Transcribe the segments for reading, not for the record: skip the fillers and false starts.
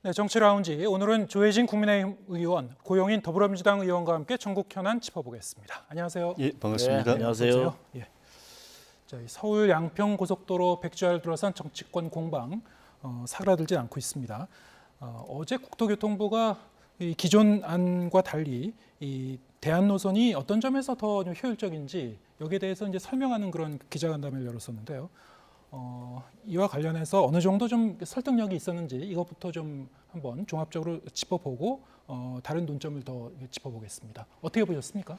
네, 정치라운지 오늘은 조혜진 국민의힘 의원, 고용인 더불어민주당 의원과 함께 전국 현안 짚어보겠습니다. 안녕하세요. 예, 반갑습니다. 네, 안녕하세요. 예. 자, 서울 양평 고속도로 백주알 둘러싼 정치권 공방 사그라들지 않고 있습니다. 어제 국토교통부가 이 기존 안과 달리 이 대안 노선이 어떤 점에서 더 효율적인지 여기에 대해서 이제 설명하는 그런 기자간담회를 열었었는데요. 이와 관련해서 어느 정도 좀 설득력이 있었는지 이것부터 좀 한번 종합적으로 짚어보고 다른 논점을 더 짚어보겠습니다. 어떻게 보셨습니까?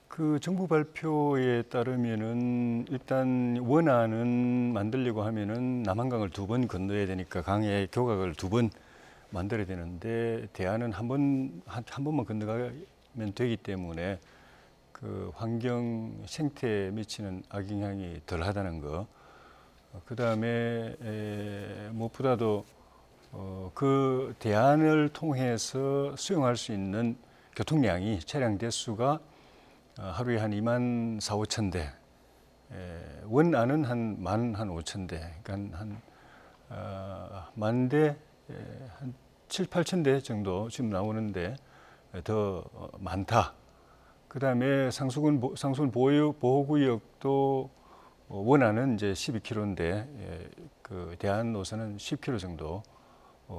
그 정부 발표에 따르면은 일단 원안은 만들려고 하면은 남한강을 2번 건너야 되니까 강의 교각을 2번 만들어야 되는데 대안은 한 번만 건너가면 되기 때문에 그 환경 생태에 미치는 악영향이 덜하다는 거. 그다음에 무엇보다도 그 대안을 통해서 수용할 수 있는 교통량이 차량 대수가 하루에 한 2만 4, 5천 대, 원안은 한 15,000 대, 그러니까 한 만 대, 한 7, 8천 대 정도 지금 나오는데 더 많다. 그다음에 상수군 보호구역도 원안은 이제 12km인데 그 대안 노선은 10km 정도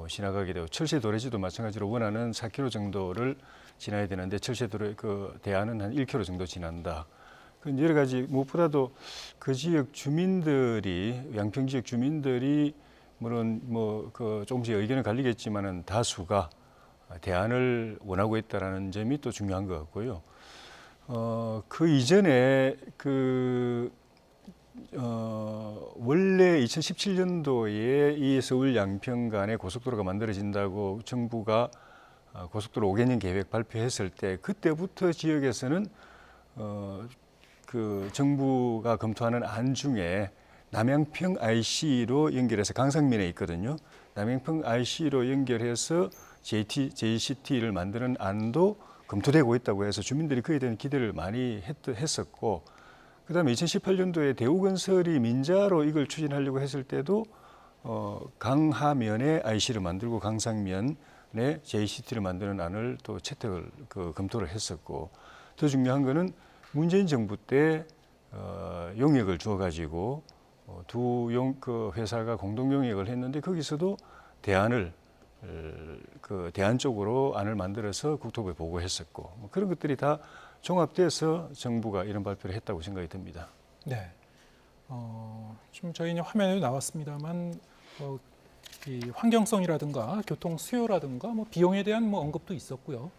지나가게 되고 철새 도래지도 마찬가지로 원안은 4km 정도를 지나야 되는데 철새 도래 그 대안은 한 1km 정도 지난다. 그 여러 가지 무엇보다도 그 지역 주민들이 양평 지역 주민들이 물론 뭐 그 조금씩 의견은 갈리겠지만은 다수가 대안을 원하고 있다라는 점이 또 중요한 것 같고요. 그 이전에 원래 2017년도에 이 서울 양평 간에 고속도로가 만들어진다고 정부가 고속도로 5개년 계획 발표했을 때 그때부터 지역에서는 그 정부가 검토하는 안 중에 남양평 IC로 연결해서 강상면에 있거든요. 남양평 IC로 연결해서 JCT를 만드는 안도 검토되고 있다고 해서 주민들이 그에 대한 기대를 많이 했었고 그다음에 2018년도에 대우건설이 민자로 이걸 추진하려고 했을 때도 강하면에 IC를 만들고 강상면에 JCT를 만드는 안을 또 채택을 검토를 했었고 더 중요한 거는 문재인 정부 때 용역을 주어가지고 두 회사가 공동 용역을 했는데 거기서도 대안을 그 대안 쪽으로 안을 만들어서 국토부에 보고했었고 뭐 그런 것들이 다 종합돼서 정부가 이런 발표를 했다고 생각이 듭니다. 네. 지금 저희 화면에도 나왔습니다만 이 환경성이라든가 교통 수요라든가 뭐 비용에 대한 뭐 언급도 있었고요.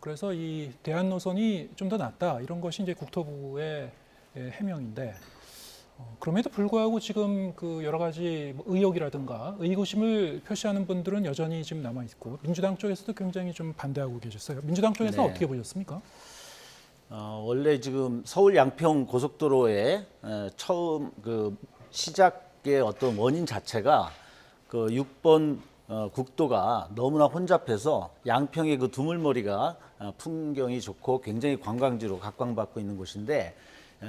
그래서 이 대안 노선이 좀 더 낫다 이런 것이 이제 국토부의 해명인데 그럼에도 불구하고 지금 그 여러 가지 뭐 의혹이라든가 의구심을 표시하는 분들은 여전히 지금 남아 있고 민주당 쪽에서도 굉장히 좀 반대하고 계셨어요. 민주당 쪽에서 네. 어떻게 보셨습니까? 원래 지금 서울 양평 고속도로의 처음 그 시작의 어떤 원인 자체가 그 6번 국도가 너무나 혼잡해서 양평의 그 두물머리가 풍경이 좋고 굉장히 관광지로 각광받고 있는 곳인데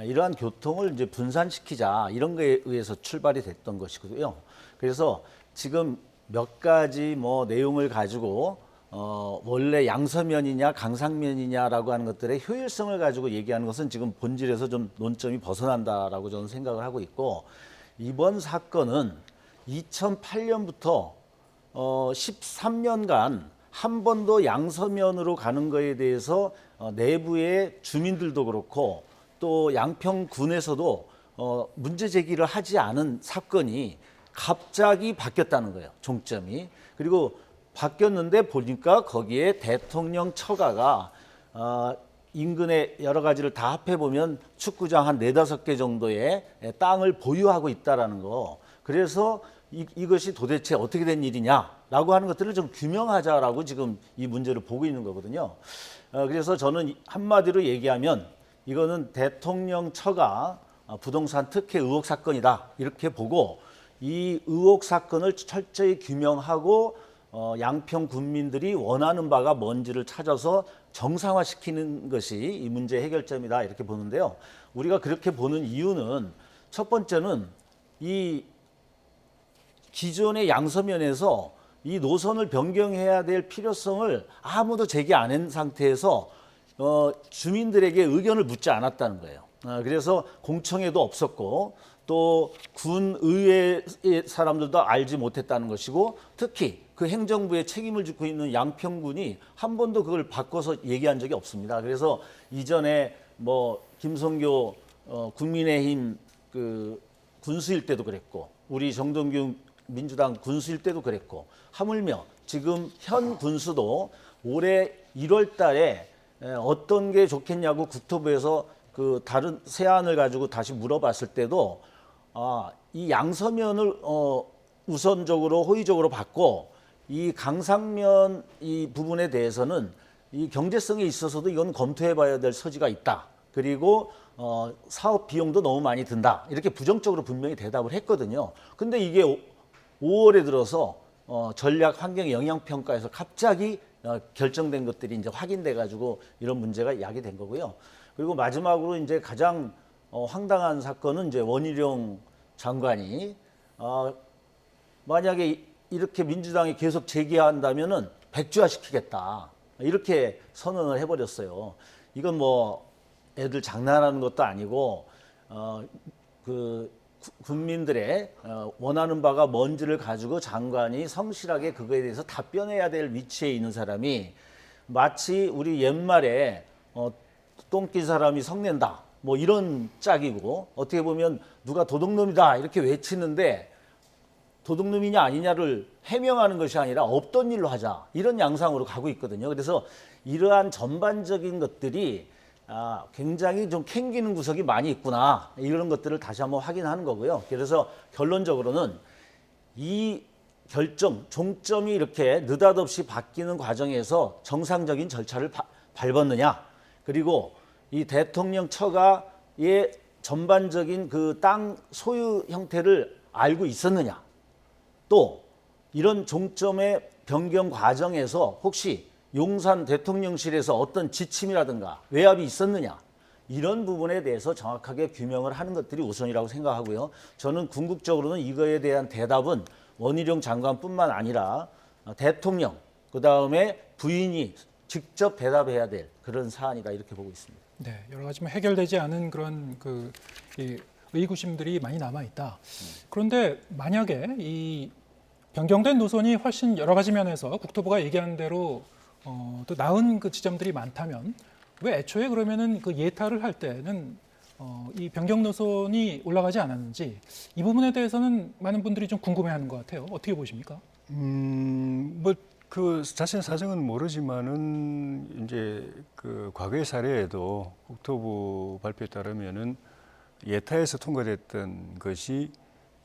이러한 교통을 이제 분산시키자 이런 거에 의해서 출발이 됐던 것이고요. 그래서 지금 몇 가지 뭐 내용을 가지고 원래 양서면이냐 강상면이냐라고 하는 것들의 효율성을 가지고 얘기하는 것은 지금 본질에서 좀 논점이 벗어난다라고 저는 생각을 하고 있고 이번 사건은 2008년부터 13년간 한 번도 양서면으로 가는 거에 대해서 내부의 주민들도 그렇고 또 양평군에서도 문제 제기를 하지 않은 사건이 갑자기 바뀌었다는 거예요. 종점이. 그리고 바뀌었는데 보니까 거기에 대통령 처가가 인근의 여러 가지를 다 합해보면 축구장 한 4-5개 정도의 땅을 보유하고 있다는 거. 그래서 이것이 도대체 어떻게 된 일이냐라고 하는 것들을 좀 규명하자라고 지금 이 문제를 보고 있는 거거든요. 그래서 저는 한마디로 얘기하면 이거는 대통령 처가 부동산 특혜 의혹 사건이다 이렇게 보고 이 의혹 사건을 철저히 규명하고 양평 군민들이 원하는 바가 뭔지를 찾아서 정상화시키는 것이 이 문제의 해결점이다 이렇게 보는데요. 우리가 그렇게 보는 이유는 첫 번째는 이 기존의 양서면에서 이 노선을 변경해야 될 필요성을 아무도 제기 안 한 상태에서 주민들에게 의견을 묻지 않았다는 거예요. 그래서 공청회도 없었고 또 군의회 사람들도 알지 못했다는 것이고 특히 그 행정부의 책임을 짓고 있는 양평군이 한 번도 그걸 바꿔서 얘기한 적이 없습니다. 그래서 이전에 뭐 김성교 국민의힘 그 군수일 때도 그랬고 우리 정동균 민주당 군수일 때도 그랬고 하물며 지금 현 군수도 올해 1월 달에 어떤 게 좋겠냐고 국토부에서 그 다른 세안을 가지고 다시 물어봤을 때도 이 양서면을 우선적으로 호의적으로 받고 이 강상면 이 부분에 대해서는 이 경제성에 있어서도 이건 검토해봐야 될 소지가 있다. 그리고 사업 비용도 너무 많이 든다. 이렇게 부정적으로 분명히 대답을 했거든요. 근데 이게 5월에 들어서 전략 환경 영향 평가에서 갑자기 결정된 것들이 이제 확인돼 가지고 이런 문제가 야기된 거고요. 그리고 마지막으로 이제 가장 황당한 사건은 이제 원희룡 장관이 만약에 이렇게 민주당이 계속 제기한다면은 백주화 시키겠다. 이렇게 선언을 해버렸어요. 이건 뭐 애들 장난하는 것도 아니고 그 국민들의 원하는 바가 뭔지를 가지고 장관이 성실하게 그거에 대해서 답변해야 될 위치에 있는 사람이 마치 우리 옛말에 똥낀 사람이 성낸다 뭐 이런 짝이고 어떻게 보면 누가 도둑놈이다 이렇게 외치는데 도둑놈이냐 아니냐를 해명하는 것이 아니라 없던 일로 하자 이런 양상으로 가고 있거든요. 그래서 이러한 전반적인 것들이 굉장히 좀 캥기는 구석이 많이 있구나 이런 것들을 다시 한번 확인하는 거고요. 그래서 결론적으로는 이 결정 종점이 이렇게 느닷없이 바뀌는 과정에서 정상적인 절차를 밟았느냐 그리고 이 대통령 처가의 전반적인 그 땅 소유 형태를 알고 있었느냐 또 이런 종점의 변경 과정에서 혹시 용산 대통령실에서 어떤 지침이라든가 외압이 있었느냐 이런 부분에 대해서 정확하게 규명을 하는 것들이 우선이라고 생각하고요. 저는 궁극적으로는 이거에 대한 대답은 원희룡 장관뿐만 아니라 대통령 그다음에 부인이 직접 대답해야 될 그런 사안이다 이렇게 보고 있습니다. 네, 여러 가지 해결되지 않은 그런 이 의구심들이 많이 남아 있다. 그런데 만약에 이 변경된 노선이 훨씬 여러 가지 면에서 국토부가 얘기한 대로 또 나은 그 지점들이 많다면 왜 애초에 그러면은 그 예타를 할 때는 이 변경 노선이 올라가지 않았는지 이 부분에 대해서는 많은 분들이 좀 궁금해하는 것 같아요. 어떻게 보십니까? 뭐 그 자세한 사정은 모르지만은 이제 그 과거의 사례에도 국토부 발표에 따르면은 예타에서 통과됐던 것이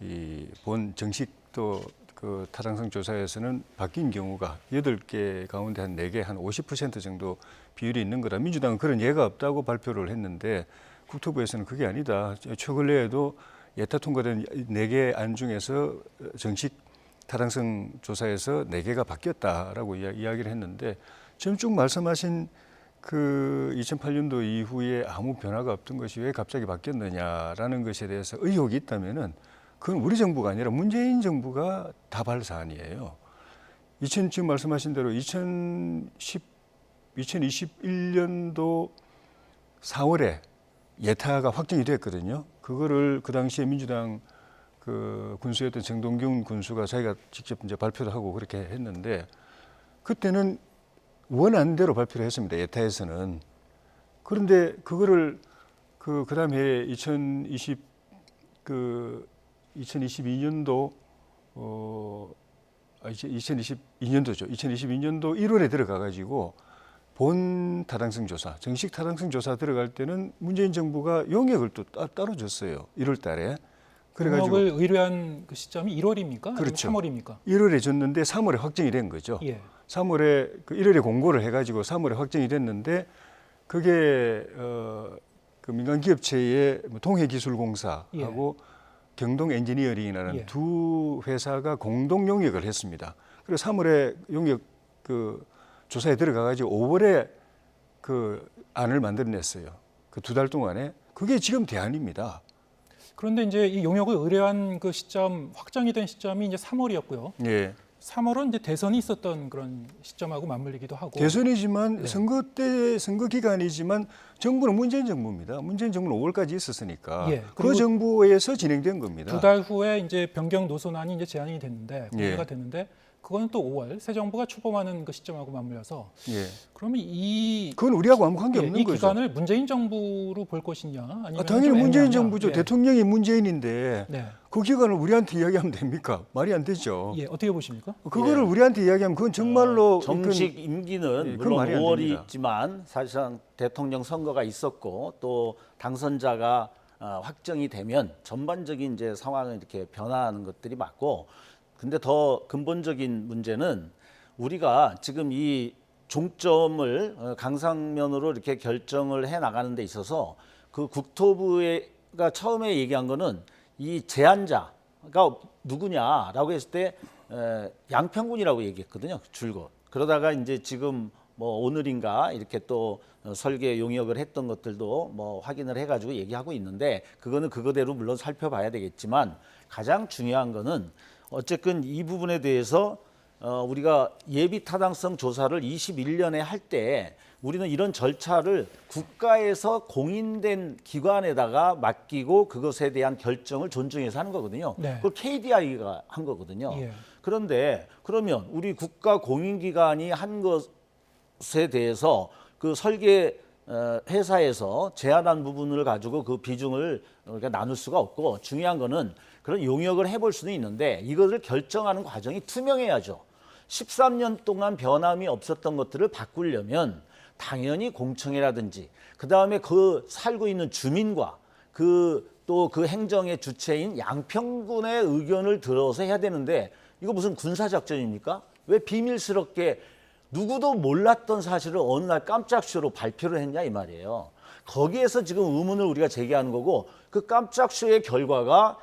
이 본 정식 또 그 타당성 조사에서는 바뀐 경우가 8개 가운데 한 4개, 한 50% 정도 비율이 있는 거다. 민주당은 그런 예가 없다고 발표를 했는데 국토부에서는 그게 아니다. 최근에에도 예타 통과된 4개 안 중에서 정식 타당성 조사에서 4개가 바뀌었다라고 이야기를 했는데 지금 쭉 말씀하신 그 2008년도 이후에 아무 변화가 없던 것이 왜 갑자기 바뀌었느냐라는 것에 대해서 의혹이 있다면은 그건 우리 정부가 아니라 문재인 정부가 다발 사안이에요. 지금 말씀하신 대로 2021년도 4월에 예타가 확정이 됐거든요. 그거를 그 당시에 민주당 그 군수였던 정동균 군수가 자기가 직접 이제 발표도 하고 그렇게 했는데 그때는 원안대로 발표를 했습니다. 예타에서는. 그런데 그거를 그다음 해 2022년도 2022년도죠. 2022년도 1월에 들어가 가지고 본 타당성 조사, 정식 타당성 조사 들어갈 때는 문재인 정부가 용역을 또 따로 줬어요. 1월 달에. 그래가지고 용역을 의뢰한 그 시점이 1월입니까? 그렇죠. 아니면 3월입니까? 1월에 줬는데 3월에 확정이 된 거죠. 예. 3월에 1월에 공고를 해가지고 3월에 확정이 됐는데 그게 그 민간 기업체의 통해기술공사하고 경동 엔지니어링이라는 예. 두 회사가 공동 용역을 했습니다. 그리고 3월에 용역 그 조사에 들어가가지고 5월에 그 안을 만들어냈어요. 그 2달 동안에 그게 지금 대안입니다. 그런데 이제 이 용역을 의뢰한 그 시점 확정이 된 시점이 이제 3월이었고요. 예. 3월은 이제 대선이 있었던 그런 시점하고 맞물리기도 하고. 대선이지만 네. 선거 때 선거 기간이지만 정부는 문재인 정부입니다. 문재인 정부는 5월까지 있었으니까 예, 그 그리고 정부에서 진행된 겁니다. 2달 후에 이제 변경 노선안이 이제 제안이 됐는데 공개가 예. 됐는데 그거는 또 5월 새 정부가 출범하는 그 시점하고 맞물려서 예. 그러면 그건 우리하고 아무 관계 없는 이 거죠. 기간을 문재인 정부로 볼 것이냐 아니면 당연히 좀 문재인 애매하냐. 정부죠. 예. 대통령이 문재인인데 네. 그 기간을 우리한테 이야기하면 됩니까? 말이 안 되죠. 예, 어떻게 보십니까? 그거를 예. 우리한테 이야기하면 그건 정말로 정식 임기는 예, 그건 물론 말이 안 5월이 됩니다. 있지만 사실상 대통령 선거가 있었고 또 당선자가 확정이 되면 전반적인 이제 상황을 이렇게 변화하는 것들이 맞고 근데 더 근본적인 문제는 우리가 지금 이 종점을 강상면으로 이렇게 결정을 해 나가는 데 있어서 그 국토부가 처음에 얘기한 거는 이 제안자가 누구냐라고 했을 때 양평군이라고 얘기했거든요. 줄곧. 그러다가 이제 지금 뭐 오늘인가 이렇게 또 설계 용역을 했던 것들도 뭐 확인을 해가지고 얘기하고 있는데 그거는 그거대로 물론 살펴봐야 되겠지만 가장 중요한 거는 어쨌든 이 부분에 대해서 우리가 예비 타당성 조사를 21년에 할 때 우리는 이런 절차를 국가에서 공인된 기관에다가 맡기고 그것에 대한 결정을 존중해서 하는 거거든요. 네. 그걸 KDI가 한 거거든요. 예. 그런데 그러면 우리 국가 공인기관이 한 것에 대해서 그 설계 회사에서 제안한 부분을 가지고 그 비중을 우리가 나눌 수가 없고 중요한 거는 그런 용역을 해볼 수는 있는데 이것을 결정하는 과정이 투명해야죠. 13년 동안 변함이 없었던 것들을 바꾸려면 당연히 공청회라든지 그다음에 그 살고 있는 주민과 또 그 행정의 주체인 양평군의 의견을 들어서 해야 되는데 이거 무슨 군사작전입니까? 왜 비밀스럽게 누구도 몰랐던 사실을 어느 날 깜짝쇼로 발표를 했냐 이 말이에요. 거기에서 지금 의문을 우리가 제기하는 거고 그 깜짝쇼의 결과가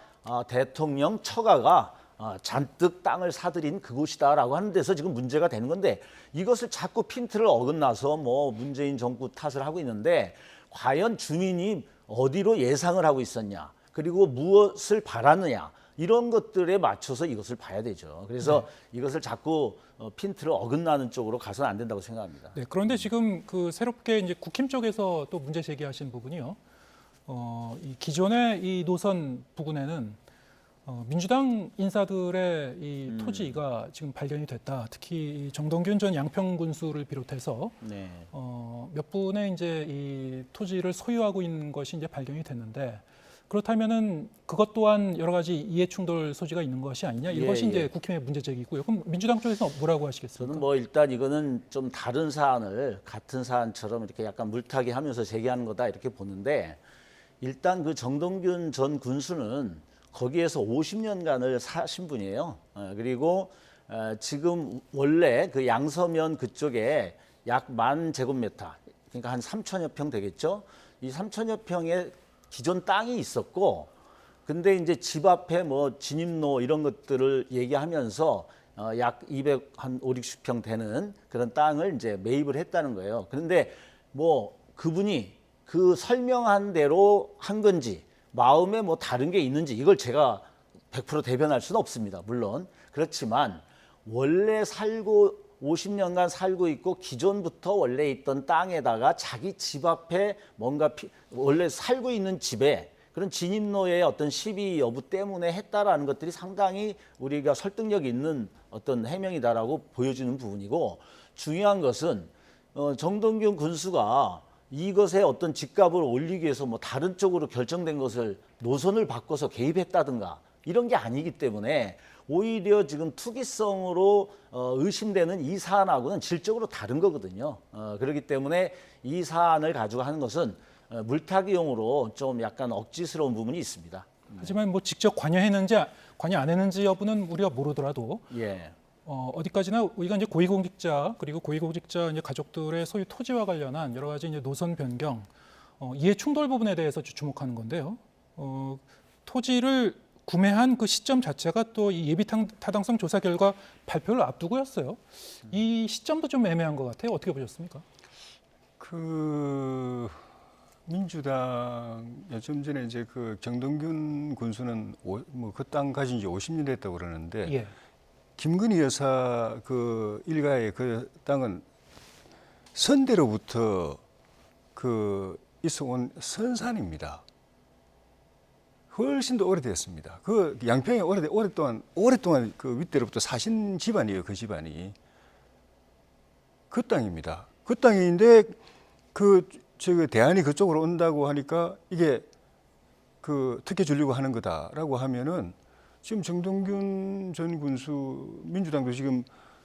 대통령 처가가 잔뜩 땅을 사들인 그곳이다라고 하는 데서 지금 문제가 되는 건데 이것을 자꾸 핀트를 어긋나서 뭐 문재인 정부 탓을 하고 있는데 과연 주민이 어디로 예상을 하고 있었냐 그리고 무엇을 바라느냐 이런 것들에 맞춰서 이것을 봐야 되죠. 그래서 이것을 자꾸 핀트를 어긋나는 쪽으로 가서는 안 된다고 생각합니다. 네, 그런데 지금 그 새롭게 이제 국힘 쪽에서 또 문제 제기하신 부분이요. 이 기존의 이 노선 부근에는 민주당 인사들의 이 토지가 지금 발견이 됐다. 특히 이 정동균 전 양평군수를 비롯해서 네. 몇 분의 이제 이 토지를 소유하고 있는 것이 이제 발견이 됐는데 그렇다면은 그것 또한 여러 가지 이해 충돌 소지가 있는 것이 아니냐 이것이 예, 이제 예. 국힘의 문제 제기고요. 그럼 민주당 쪽에서 뭐라고 하시겠습니까? 저는 뭐 일단 이거는 좀 다른 사안을 같은 사안처럼 이렇게 약간 물타기 하면서 제기하는 거다 이렇게 보는데 일단 그 정동균 전 군수는 거기에서 50년간을 사신 분이에요. 그리고 지금 원래 그 양서면 그쪽에 약 10,000제곱미터, 그러니까 한 3,000여 평 되겠죠. 이 3,000여 평의 기존 땅이 있었고, 근데 이제 집 앞에 뭐 진입로 이런 것들을 얘기하면서 약 250평 되는 그런 땅을 이제 매입을 했다는 거예요. 그런데 뭐 그분이 그 설명한 대로 한 건지 마음에 뭐 다른 게 있는지 이걸 제가 100% 대변할 수는 없습니다. 물론 그렇지만 원래 50년간 살고 있고 기존부터 원래 있던 땅에다가 자기 집 앞에 뭔가 원래 살고 있는 집에 그런 진입로의 어떤 시비 여부 때문에 했다라는 것들이 상당히 우리가 설득력 있는 어떤 해명이다라고 보여주는 부분이고 중요한 것은 정동균 군수가 이것의 어떤 집값을 올리기 위해서 뭐 다른 쪽으로 결정된 것을 노선을 바꿔서 개입했다든가 이런 게 아니기 때문에 오히려 지금 투기성으로 의심되는 이 사안하고는 질적으로 다른 거거든요. 그렇기 때문에 이 사안을 가지고 하는 것은 물타기용으로 좀 약간 억지스러운 부분이 있습니다. 하지만 뭐 직접 관여했는지 관여 안 했는지 여부는 우리가 모르더라도 예. 어디까지나 우리가 이제 고위공직자 그리고 고위공직자 이제 가족들의 소유 토지와 관련한 여러 가지 이제 노선 변경, 이해 충돌 부분에 대해서 주목하는 건데요. 토지를 구매한 그 시점 자체가 또 이 예비 타당성 조사 결과 발표를 앞두고였어요. 이 시점도 좀 애매한 것 같아요. 어떻게 보셨습니까? 그 민주당 좀 전에 이제 그 정동균 군수는 뭐 그 땅 가진 지 50년 됐다고 그러는데 예. 김건희 여사 그 일가의 그 땅은 선대로부터 그 있어온 선산입니다. 훨씬 더 오래됐습니다. 그 양평에 오랫동안 그 윗대로부터 사신 집안이에요. 그 집안이. 그 땅입니다. 그 땅인데 저 대안이 그쪽으로 온다고 하니까 이게 그 특혜 주려고 하는 거다라고 하면은 지금 정동균 전 군수 민주당도 지금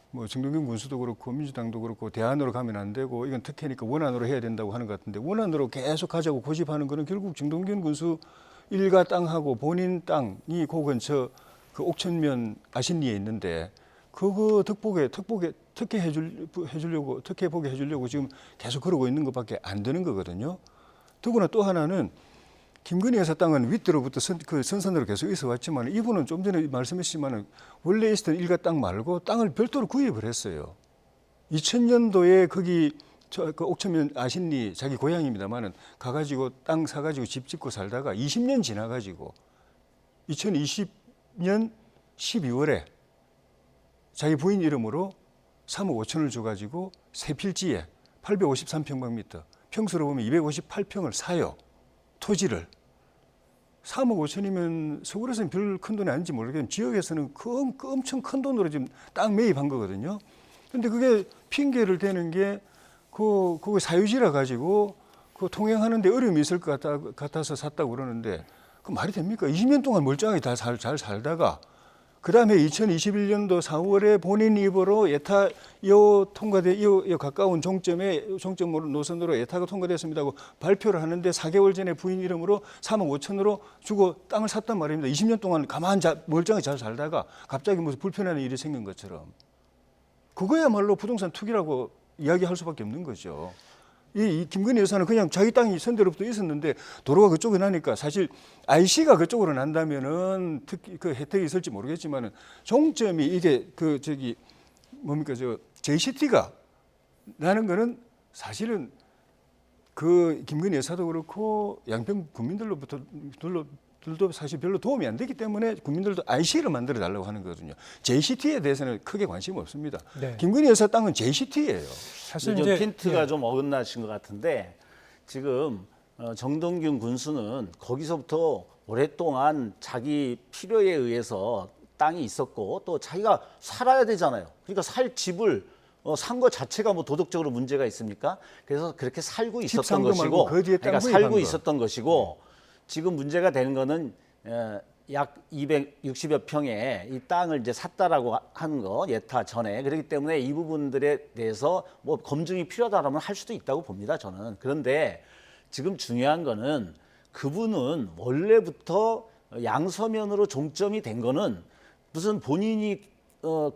뭐 정동균 군수도 그렇고 민주당도 그렇고 대안으로 가면 안 되고 이건 특혜니까 원안으로 해야 된다고 하는 것 같은데 원안으로 계속 가자고 고집하는 거는 결국 정동균 군수 일가 땅하고 본인 땅이 그 근처 그 옥천면 아신리에 있는데 그거 특혜 보게 해주려고 지금 계속 그러고 있는 것밖에 안 되는 거거든요. 더구나 또 하나는 김건희 여사 땅은 윗대로부터 그 선산으로 계속 있어 왔지만 이분은 좀 전에 말씀하셨지만 원래 있었던 일가 땅 말고 땅을 별도로 구입을 했어요. 2000년도에 거기 그 옥천면 아신리 자기 고향입니다만은 가가지고 땅 사가지고 집 짓고 살다가 20년 지나가지고 2020년 12월에 자기 부인 이름으로 3억 5천을 줘가지고 세 필지에 853평방미터 평수로 보면 258평을 사요. 토지를. 3억 5천이면 서울에서는 별 큰 돈이 아닌지 모르겠지만 지역에서는 엄청 큰 돈으로 지금 땅 매입한 거거든요. 근데 그게 핑계를 대는 게 그거 사유지라 가지고 그 통행하는데 어려움이 있을 것 같아서 샀다고 그러는데 그 말이 됩니까? 20년 동안 멀쩡하게 잘 살다가 그 다음에 2021년도 4월에 본인 입으로 예타 가까운 종점 노선으로 예타가 통과됐습니다고 발표를 하는데 4개월 전에 부인 이름으로 3억 5천으로 주고 땅을 샀단 말입니다. 20년 동안 멀쩡하게 잘 살다가 갑자기 무슨 불편한 일이 생긴 것처럼. 그거야말로 부동산 투기라고 이야기할 수밖에 없는 거죠. 이 김건희 여사는 그냥 자기 땅이 선대로부터 있었는데 도로가 그쪽에 나니까 사실 IC가 그쪽으로 난다면은 특히 그 혜택이 있을지 모르겠지만은 종점이 이게 JCT가 나는 거는 사실은 그 김건희 여사도 그렇고 양평 국민들도 사실 별로 도움이 안 되기 때문에 국민들도 IC를 만들어 달라고 하는 거거든요. JCT에 대해서는 크게 관심 없습니다. 네. 김건희 여사 땅은 JCT예요. 사실 좀 이제 핀트가 좀 어긋나신 것 같은데 지금 정동균 군수는 거기서부터 오랫동안 자기 필요에 의해서 땅이 있었고 또 자기가 살아야 되잖아요. 그러니까 살 집을 산 것 자체가 뭐 도덕적으로 문제가 있습니까? 그래서 그렇게 살고 있었던 것이고, 그 뒤에 그러니까 살고 있었던 것이고 지금 문제가 되는 거는 약 260여 평의 이 땅을 이제 샀다라고 하는 거 예타 전에 그렇기 때문에 이 부분들에 대해서 뭐 검증이 필요하다라면 할 수도 있다고 봅니다 저는. 그런데 지금 중요한 거는 그분은 원래부터 양서면으로 종점이 된 거는 무슨 본인이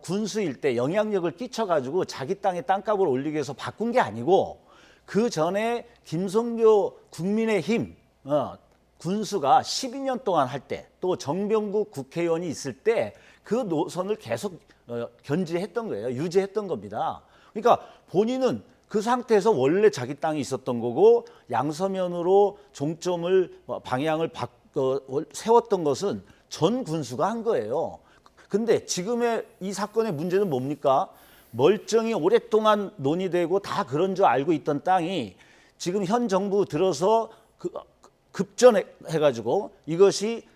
군수일 때 영향력을 끼쳐가지고 자기 땅의 땅값을 올리기 위해서 바꾼 게 아니고 그 전에 김성교 국민의힘 군수가 12년 동안 할 때 또 정병국 국회의원이 있을 때 그 노선을 계속 견지했던 거예요. 유지했던 겁니다. 그러니까 본인은 그 상태에서 원래 자기 땅이 있었던 거고 양서면으로 종점을 방향을 세웠던 것은 전 군수가 한 거예요. 근데 지금의 이 사건의 문제는 뭡니까? 멀쩡히 오랫동안 논의되고 다 그런 줄 알고 있던 땅이 지금 현 정부 들어서 급전해가지고 이것이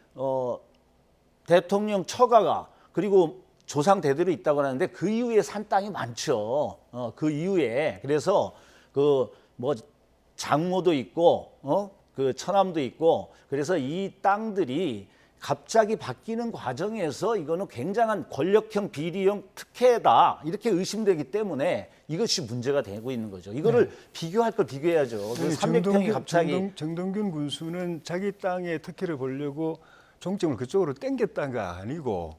대통령 처가가 그리고 조상 대대로 있다고 하는데 그 이후에 산 땅이 많죠. 그 이후에 그래서 그 뭐 장모도 있고 그 처남도 있고 그래서 이 땅들이 갑자기 바뀌는 과정에서 이거는 굉장한 권력형 비리형 특혜다 이렇게 의심되기 때문에 이것이 문제가 되고 있는 거죠. 이거를 비교할 걸 비교해야죠. 300평이 갑자기 정동균 군수는 자기 땅에 특혜를 보려고 종점을 그쪽으로 땡겼다가 아니고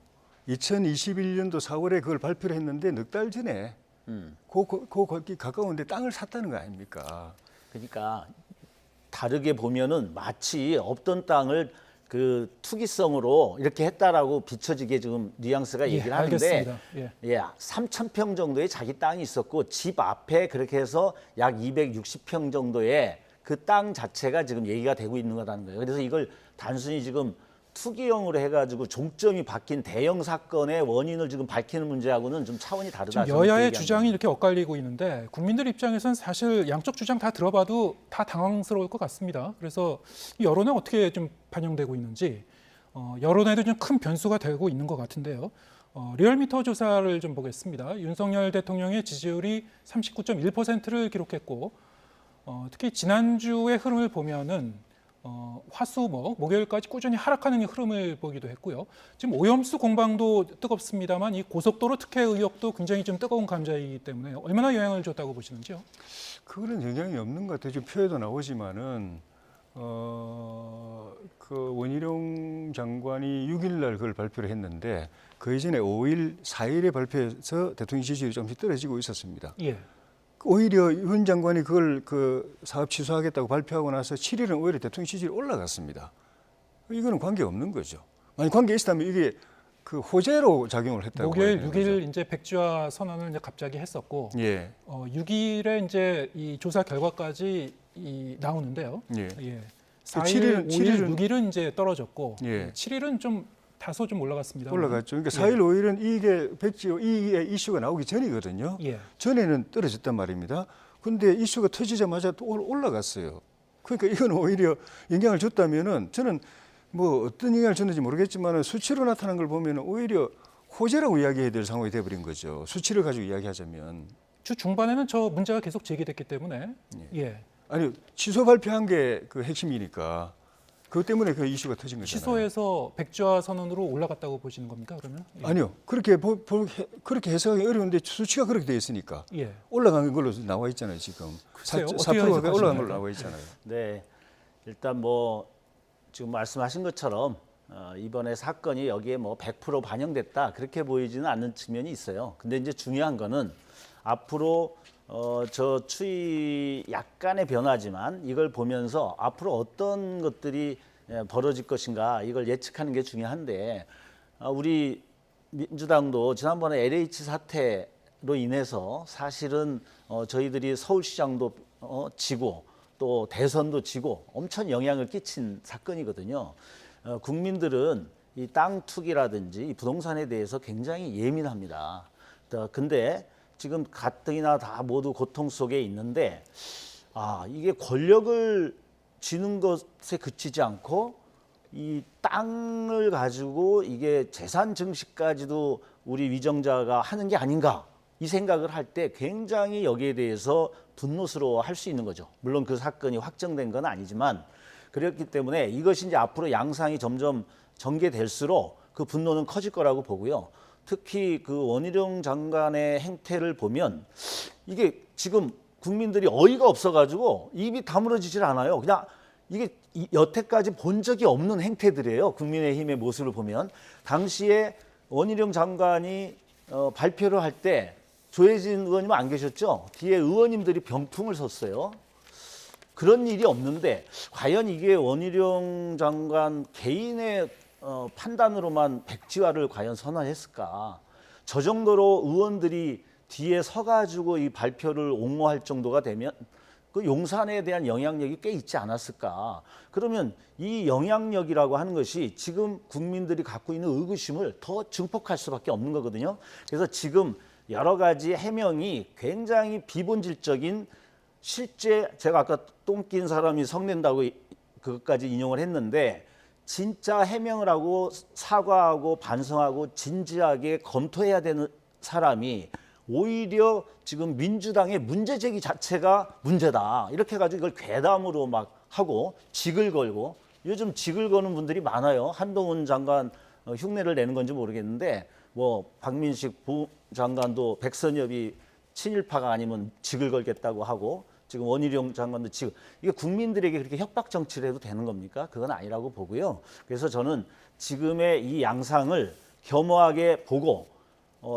2021년도 4월에 그걸 발표를 했는데 넉 달 전에 거기 가까운데 땅을 샀다는 거 아닙니까? 그러니까 다르게 보면은 마치 없던 땅을 그 투기성으로 이렇게 했다라고 비춰지게 지금 뉘앙스가 얘기를 하는데 예, 3,000평 정도의 자기 땅이 있었고 집 앞에 그렇게 해서 약 260평 정도의 그 땅 자체가 지금 얘기가 되고 있는 거라는 거예요. 그래서 이걸 단순히 지금 투기형으로 해가지고 종점이 바뀐 대형 사건의 원인을 지금 밝히는 문제하고는 좀 차원이 다르다. 지금 여야의 주장이 이렇게 엇갈리고 있는데 국민들 입장에서는 사실 양쪽 주장 다 들어봐도 다 당황스러울 것 같습니다. 그래서 이 여론에 어떻게 좀 반영되고 있는지 여론에도 좀 큰 변수가 되고 있는 것 같은데요. 리얼미터 조사를 좀 보겠습니다. 윤석열 대통령의 지지율이 39.1%를 기록했고 특히 지난주의 흐름을 보면은 화수목 목요일까지 꾸준히 하락하는 흐름을 보기도 했고요. 지금 오염수 공방도 뜨겁습니다만 이 고속도로 특혜 의혹도 굉장히 좀 뜨거운 감자이기 때문에 얼마나 영향을 줬다고 보시는지요? 그거는 영향이 없는 것 같아요. 지금 표에도 나오지만은 그 원희룡 장관이 6일 날 그걸 발표를 했는데 그 이전에 5일, 4일에 발표해서 대통령 지지율이 조금씩 떨어지고 있었습니다. 예. 오히려 윤 장관이 그걸 그 사업 취소하겠다고 발표하고 나서 7일은 오히려 대통령 지지율이 올라갔습니다. 이거는 관계 없는 거죠. 만약 관계 있었다면 이게 그 호재로 작용을 했다고. 목요일 봐야 되는 6일 거죠. 이제 백지화 선언을 이제 갑자기 했었고 예. 6일에 이제 이 조사 결과까지 나오는데요. 예. 예. 그 4일, 7일은 5일, 6일은 이제 떨어졌고 예. 7일은 좀 다소 좀 올라갔습니다. 올라갔죠. 그러니까 예. 4일, 5일은 이게 백지화 이의 이슈가 나오기 전이거든요. 예. 전에는 떨어졌단 말입니다. 근데 이슈가 터지자마자 또 올라갔어요. 그러니까 이건 오히려 영향을 줬다면은 저는 뭐 어떤 영향을 줬는지 모르겠지만 수치로 나타난 걸 보면 오히려 호재라고 이야기해야 될 상황이 돼버린 거죠. 수치를 가지고 이야기하자면. 주 중반에는 저 문제가 계속 제기됐기 때문에 예. 아니 취소 발표한 게 그 핵심이니까 그것 때문에 그 이슈가 터진 거잖아요. 취소해서 백지화 선언으로 올라갔다고 보시는 겁니까? 그러면? 예. 아니요. 그렇게 해석하기 어려운데 수치가 그렇게 돼 있으니까 예. 올라간 걸로 나와 있잖아요. 지금 글쎄요. 4%가 올라간 해석하시나요? 걸로 나와 있잖아요. 네, 일단 뭐 지금 말씀하신 것처럼 이번에 사건이 여기에 뭐 100% 반영됐다 그렇게 보이지는 않는 측면이 있어요. 근데 이제 중요한 거는 앞으로 저 추이 약간의 변화지만 이걸 보면서 앞으로 어떤 것들이 벌어질 것인가 이걸 예측하는 게 중요한데 우리 민주당도 지난번에 LH 사태로 인해서 사실은 저희들이 서울시장도 지고 또 대선도 지고 엄청 영향을 끼친 사건이거든요. 국민들은 이 땅 투기라든지 이 부동산에 대해서 굉장히 예민합니다. 근데 지금 가뜩이나 다 모두 고통 속에 있는데 이게 권력을 쥐는 것에 그치지 않고 이 땅을 가지고 이게 재산 증식까지도 우리 위정자가 하는 게 아닌가 이 생각을 할 때 굉장히 여기에 대해서 분노스러워 할 수 있는 거죠. 물론 그 사건이 확정된 건 아니지만 그렇기 때문에 이것이 이제 앞으로 양상이 점점 전개될수록 그 분노는 커질 거라고 보고요. 특히 그 원희룡 장관의 행태를 보면 이게 지금 국민들이 어이가 없어가지고 입이 다물어지질 않아요. 그냥 이게 여태까지 본 적이 없는 행태들이에요. 국민의힘의 모습을 보면 당시에 원희룡 장관이 발표를 할 때 조혜진 의원님 안 계셨죠? 뒤에 의원님들이 병풍을 섰어요. 그런 일이 없는데 과연 이게 원희룡 장관 개인의 판단으로만 백지화를 과연 선언했을까? 저 정도로 의원들이 뒤에 서가지고 이 발표를 옹호할 정도가 되면 그 용산에 대한 영향력이 꽤 있지 않았을까? 그러면 이 영향력이라고 하는 것이 지금 국민들이 갖고 있는 의구심을 더 증폭할 수밖에 없는 거거든요. 그래서 지금 여러 가지 해명이 굉장히 비본질적인 실제 제가 아까 똥 낀 사람이 성낸다고 그것까지 인용을 했는데 진짜 해명을 하고 사과하고 반성하고 진지하게 검토해야 되는 사람이 오히려 지금 민주당의 문제 제기 자체가 문제다. 이렇게 해가지고 이걸 괴담으로 막 하고 직을 걸고 요즘 직을 거는 분들이 많아요. 한동훈 장관 흉내를 내는 건지 모르겠는데 뭐 박민식 부장관도 백선엽이 친일파가 아니면 직을 걸겠다고 하고 지금 원희룡 장관도 지금 이게 국민들에게 그렇게 협박 정치를 해도 되는 겁니까? 그건 아니라고 보고요. 그래서 저는 지금의 이 양상을 겸허하게 보고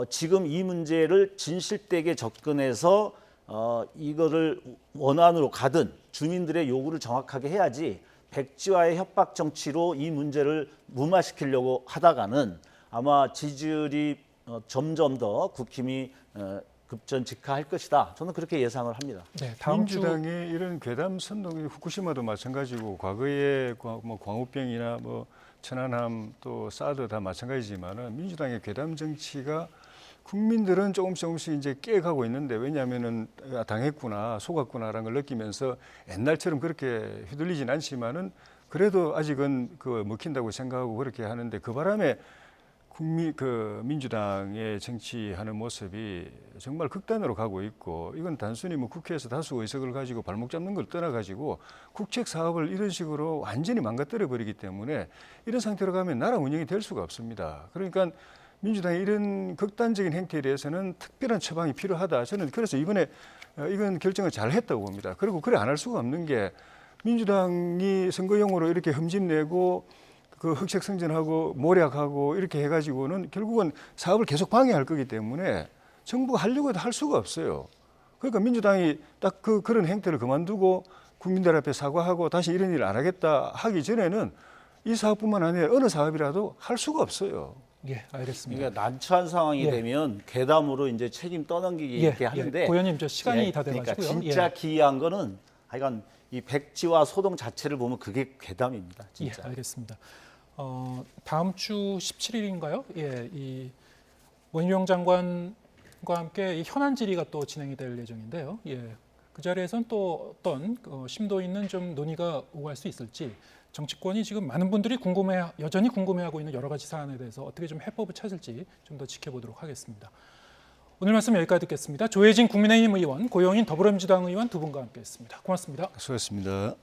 지금 이 문제를 진실되게 접근해서 이거를 원안으로 가든 주민들의 요구를 정확하게 해야지 백지화의 협박 정치로 이 문제를 무마시키려고 하다가는 아마 지지율이 점점 더 국힘이 급전직하할 것이다. 저는 그렇게 예상을 합니다. 네, 다음 주 민주당의 이런 괴담 선동이 후쿠시마도 마찬가지고 과거에 뭐 광우병이나 뭐 천안함 또 사드 다 마찬가지지만은 민주당의 괴담 정치가 국민들은 조금씩 이제 깨가고 있는데 왜냐하면은 당했구나 속았구나라는 걸 느끼면서 옛날처럼 그렇게 휘둘리진 않지만은 그래도 아직은 그 먹힌다고 생각하고 그렇게 하는데 그 바람에 민주당의 정치하는 모습이 정말 극단으로 가고 있고 이건 단순히 뭐 국회에서 다수 의석을 가지고 발목 잡는 걸 떠나가지고 국책 사업을 이런 식으로 완전히 망가뜨려 버리기 때문에 이런 상태로 가면 나라 운영이 될 수가 없습니다. 그러니까 민주당의 이런 극단적인 행태에 대해서는 특별한 처방이 필요하다. 저는 그래서 이번에 이건 결정을 잘 했다고 봅니다. 그리고 그래 안 할 수가 없는 게 민주당이 선거용으로 이렇게 흠집내고 그 흑색성전하고 모략하고 이렇게 해가지고는 결국은 사업을 계속 방해할 거기 때문에 정부가 하려고 해도 할 수가 없어요. 그러니까 민주당이 딱 그런 행태를 그만두고 국민들 앞에 사과하고 다시 이런 일을 안 하겠다 하기 전에는 이 사업뿐만 아니라 어느 사업이라도 할 수가 없어요. 예, 알겠습니다. 그러니까 난처한 상황이 예. 되면 괴담으로 이제 책임 떠넘기기 이렇게 하는데 고현님 저 시간이 예, 다 돼가지고요. 그러니까 진짜 예. 기이한 거는 하여간 이 백지와 소동 자체를 보면 그게 괴담입니다. 예, 진짜. 알겠습니다. 다음 주 17일인가요? 예, 이 원희룡 장관과 함께 이 현안 질의가 또 진행이 될 예정인데요. 예, 그 자리에선 또 어떤 심도 있는 좀 논의가 오갈 수 있을지 정치권이 지금 많은 분들이 여전히 궁금해하고 있는 여러 가지 사안에 대해서 어떻게 좀 해법을 찾을지 좀 더 지켜보도록 하겠습니다. 오늘 말씀 여기까지 듣겠습니다. 조혜진 국민의힘 의원, 고영인 더불어민주당 의원 두 분과 함께했습니다. 고맙습니다. 수고했습니다.